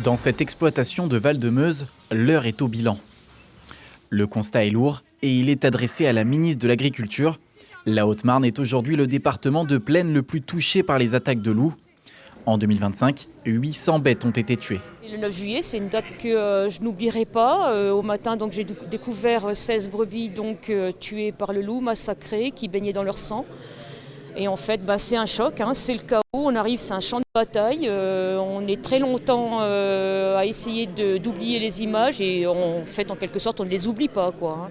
Dans cette exploitation de Val-de-Meuse, l'heure est au bilan. Le constat est lourd et il est adressé à la ministre de l'Agriculture. La Haute-Marne est aujourd'hui le département de plaine le plus touché par les attaques de loups. En 2025, 800 bêtes ont été tuées. Le 9 juillet, c'est une date que je n'oublierai pas. Au matin, donc, j'ai découvert 16 brebis tuées par le loup, massacrées, qui baignaient dans leur sang. Et en fait, c'est un choc, c'est le chaos. On arrive, c'est un champ de bataille. On est très longtemps à essayer d'oublier les images et en fait, en quelque sorte, on ne les oublie pas, quoi.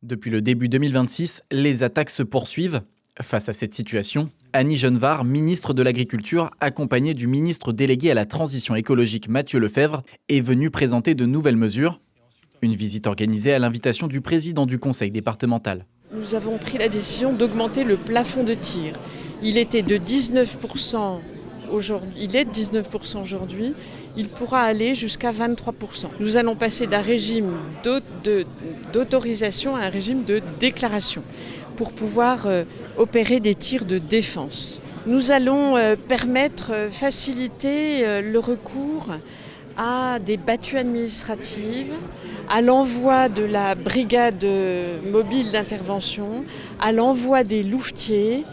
Depuis le début 2026, les attaques se poursuivent. Face à cette situation, Annie Genevard, ministre de l'Agriculture, accompagnée du ministre délégué à la transition écologique Mathieu Lefebvre, est venue présenter de nouvelles mesures. Une visite organisée à l'invitation du président du conseil départemental. Nous avons pris la décision d'augmenter le plafond de tir. Il était de 19% aujourd'hui. Il est de 19% aujourd'hui. Il pourra aller jusqu'à 23%. Nous allons passer d'un régime d'autorisation à un régime de déclaration pour pouvoir opérer des tirs de défense. Nous allons faciliter le recours à des battues administratives, à l'envoi de la brigade mobile d'intervention, à l'envoi des louvetiers,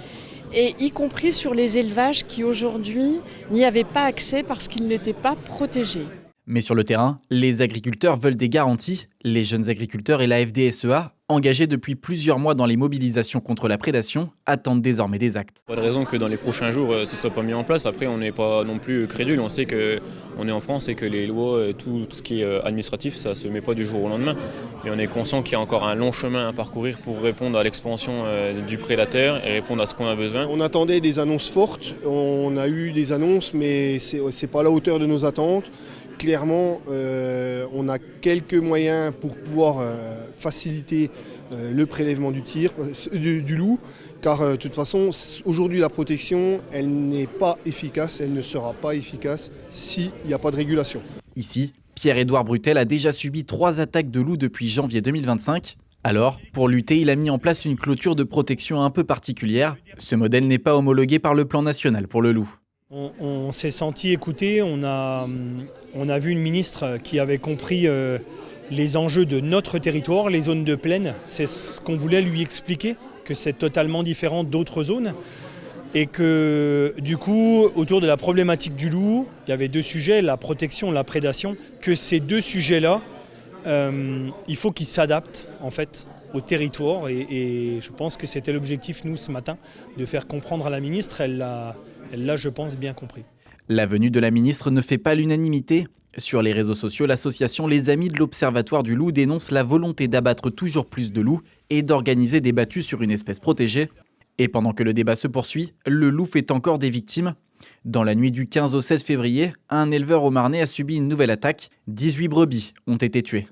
et y compris sur les élevages qui aujourd'hui n'y avaient pas accès parce qu'ils n'étaient pas protégés. Mais sur le terrain, les agriculteurs veulent des garanties. Les jeunes agriculteurs et la FDSEA, engagés depuis plusieurs mois dans les mobilisations contre la prédation, attendent désormais des actes. Pas de raison que dans les prochains jours, ce ne soit pas mis en place. Après, on n'est pas non plus crédule. On sait qu'on est en France et que les lois, tout ce qui est administratif, ça ne se met pas du jour au lendemain. Et on est conscient qu'il y a encore un long chemin à parcourir pour répondre à l'expansion du prédateur et répondre à ce qu'on a besoin. On attendait des annonces fortes. On a eu des annonces, mais ce n'est pas à la hauteur de nos attentes. Clairement, on a quelques moyens pour pouvoir faciliter le prélèvement du loup, car de toute façon, aujourd'hui la protection, elle n'est pas efficace, elle ne sera pas efficace s'il n'y a pas de régulation. Ici, Pierre-Édouard Brutel a déjà subi 3 attaques de loups depuis janvier 2025. Alors, pour lutter, il a mis en place une clôture de protection un peu particulière. Ce modèle n'est pas homologué par le plan national pour le loup. On s'est senti écouté, on a vu une ministre qui avait compris les enjeux de notre territoire, les zones de plaine. C'est ce qu'on voulait lui expliquer, que c'est totalement différent d'autres zones. Et que du coup, autour de la problématique du loup, il y avait 2 sujets, la protection, la prédation. Que ces 2 sujets-là, il faut qu'ils s'adaptent en fait au territoire. Et je pense que c'était l'objectif, nous, ce matin, de faire comprendre à la ministre. Elle l'a, je pense, bien compris. La venue de la ministre ne fait pas l'unanimité. Sur les réseaux sociaux, l'association Les Amis de l'Observatoire du loup dénonce la volonté d'abattre toujours plus de loups et d'organiser des battues sur une espèce protégée. Et pendant que le débat se poursuit, le loup fait encore des victimes. Dans la nuit du 15 au 16 février, un éleveur au Marnais a subi une nouvelle attaque. 18 brebis ont été tuées.